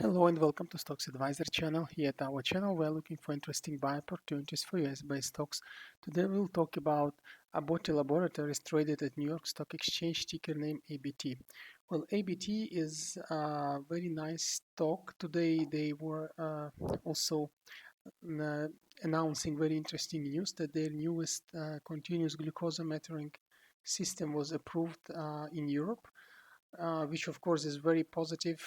Hello and welcome to Stocks Advisor channel. Here at our channel, we're looking for interesting buy opportunities for US-based stocks. Today we'll talk about Abbott Laboratories traded at New York Stock Exchange, ticker name ABT. Well, ABT is a very nice stock. Today they were also uh, announcing very interesting news that their newest continuous glucometer system was approved in Europe, which of course is very positive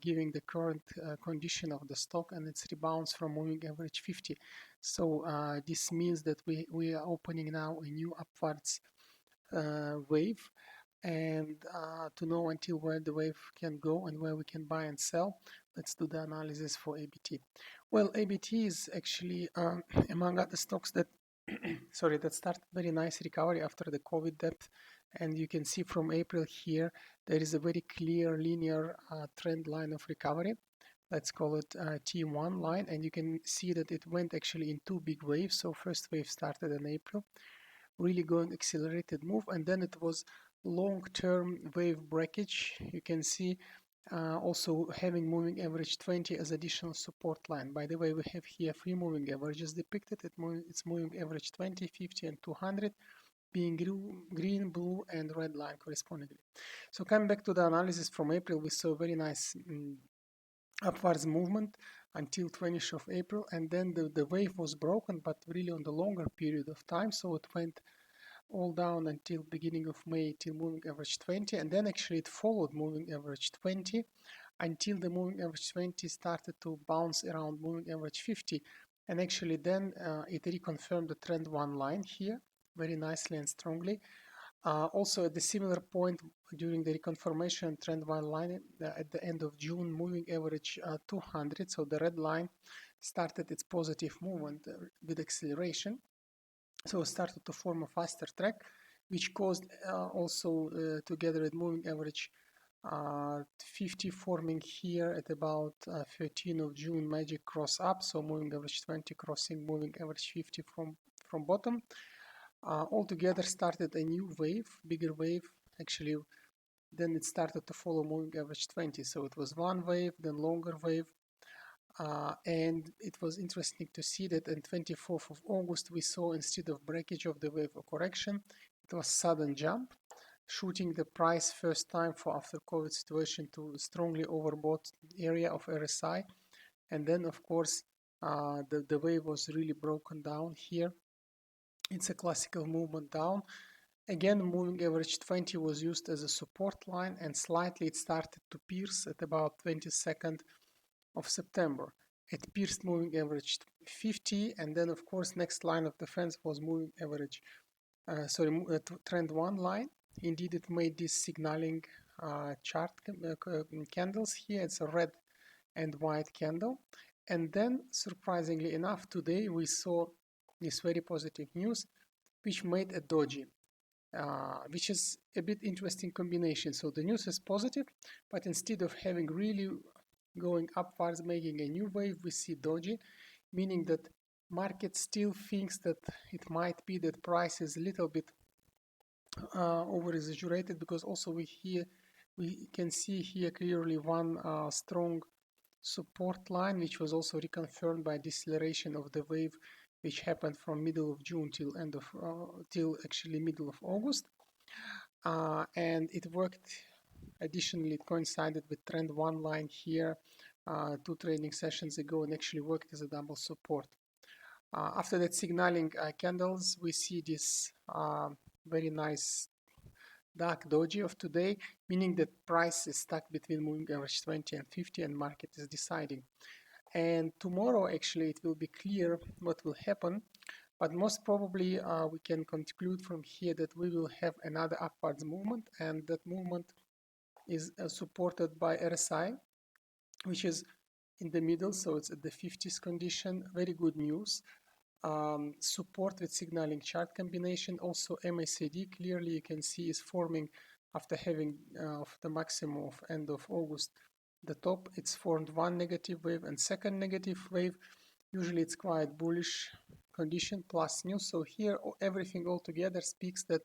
given the current condition of the stock and its rebounds from moving average 50. So this means that we are opening now a new upwards wave, and to know until where the wave can go and where we can buy and sell, let's do the analysis for ABT. Well, ABT is actually among other stocks that sorry, that started very nice recovery after the COVID depth, and you can see from April here there is a very clear linear trend line of recovery. Let's call it T1 line, and you can see that it went actually in two big waves. So first wave started in April, really going accelerated move, and then it was long-term wave breakage. You can see also having moving average 20 as additional support line. By the way, we have here three moving averages depicted. It's moving average 20, 50, and 200, being green, blue, and red line correspondingly. So coming back to the analysis from April, we saw very nice upwards movement until 20th of April, and then the wave was broken, but really on the longer period of time. So it went all down until beginning of May till moving average 20, and then actually it followed moving average 20 until the moving average 20 started to bounce around moving average 50, and actually then it reconfirmed the trend one line here very nicely and strongly. Also at the similar point during the reconfirmation trend one line at the end of June, moving average 200, so the red line started its positive movement with acceleration. So it started to form a faster track, which caused also together with moving average 50 forming here at about 13 of June magic cross up. So moving average 20 crossing moving average 50 from bottom. Altogether started a new wave, bigger wave. Actually, then it started to follow moving average 20. So it was one wave, then longer wave. And it was interesting to see that on 24th of August we saw, instead of breakage of the wave or correction, it was sudden jump, shooting the price first time for after COVID situation to strongly overbought area of RSI. And then of course the wave was really broken down here. It's a classical movement down. Again, moving average 20 was used as a support line, and slightly it started to pierce at about 22nd of September. It pierced moving average 50, and then of course next line of defense was moving average trend one line. Indeed, it made this signaling chart candles here. It's a red and white candle, and then surprisingly enough today we saw this very positive news which made a doji, which is a bit interesting combination. So the news is positive, but instead of having really going upwards, making a new wave, we see doji, meaning that market still thinks that it might be that price is a little bit over exaggerated, because also we can see here clearly one strong support line, which was also reconfirmed by deceleration of the wave, which happened from middle of June till end of till actually middle of August, and it worked. Additionally, it coincided with trend one line here 2 trading sessions ago, and actually worked as a double support. After that signaling candles, we see this very nice dark doji of today, meaning that price is stuck between moving average 20 and 50, and market is deciding. And tomorrow actually it will be clear what will happen, but most probably we can conclude from here that we will have another upwards movement, and that movement is supported by RSI, which is in the middle, so it's at the 50s condition. Very good news. Support with signaling chart combination. Also MACD clearly you can see is forming after having the maximum of end of August. The top, it's formed one negative wave and second negative wave. Usually it's quite bullish condition plus news. So here everything all together speaks that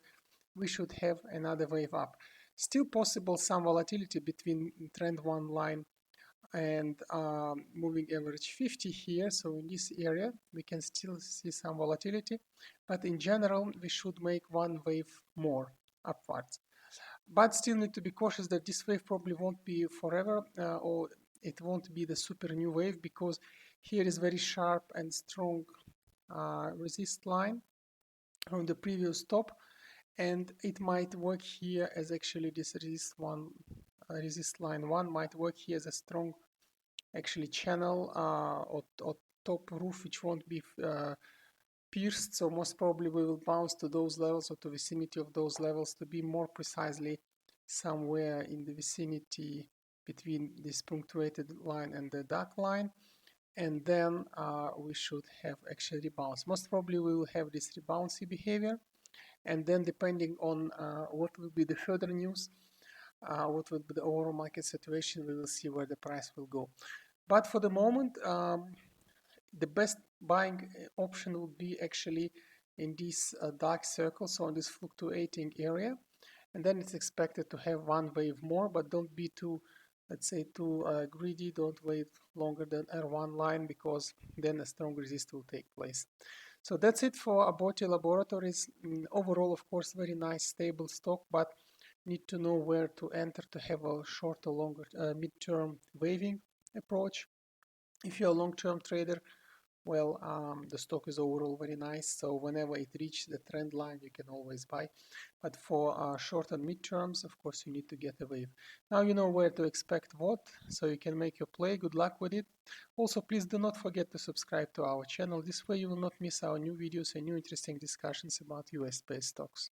we should have another wave up. Still possible some volatility between trend one line and moving average 50 here. So in this area we can still see some volatility, but in general we should make one wave more upwards, but still need to be cautious that this wave probably won't be forever, or it won't be the super new wave, because here is very sharp and strong resist line from the previous top, and it might work here as actually this resist line one might work here as a strong actually channel or top roof, which won't be pierced. So most probably we will bounce to those levels or to vicinity of those levels, to be more precisely somewhere in the vicinity between this punctuated line and the dark line, and then we should have actually rebounds. Most probably we will have this reboundsy behavior, and then depending on what will be the further news, what will be the overall market situation, we will see where the price will go. But for the moment, the best buying option would be actually in this dark circle, so on this fluctuating area, and then it's expected to have one wave more, but don't be too, let's say, too greedy. Don't wait longer than R1 line, because then a strong resist will take place. So that's it for ABT Laboratories. Overall, of course, very nice stable stock, but need to know where to enter to have a short or longer mid-term waving approach. If you're a long-term trader, well, the stock is overall very nice, so whenever it reaches the trend line, you can always buy. But for short and mid-terms, of course, you need to get a wave. Now you know where to expect what, so you can make your play. Good luck with it. Also, please do not forget to subscribe to our channel. This way you will not miss our new videos and new interesting discussions about US-based stocks.